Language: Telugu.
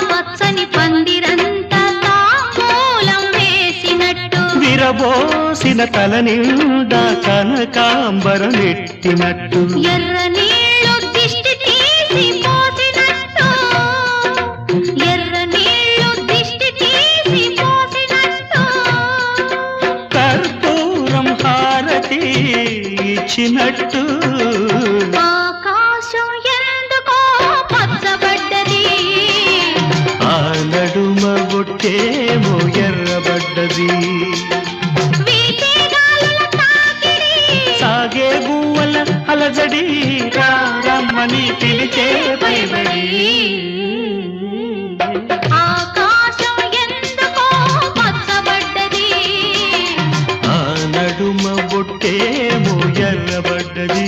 పచ్చని పందిరంతా తాంబూలం వేసినట్టు విరబోసిన తల నిండా కనకాంబరం ఎట్టినట్టు ఎర్ర నీళ్ళు దిష్టి తీసి పోసినట్టు ఎర్ర నీళ్ళు దిష్టి తీసి పోసినట్టు కర్పూరం హారతి ఇచ్చినట్టు ఆకాశం ఎందుకో పచ్చబడ్డది ఆ నడుమ బొట్టేమో ఎర్రబడ్డది సాగే గువ్వల అలజడి రమ్మని పిలిచే పై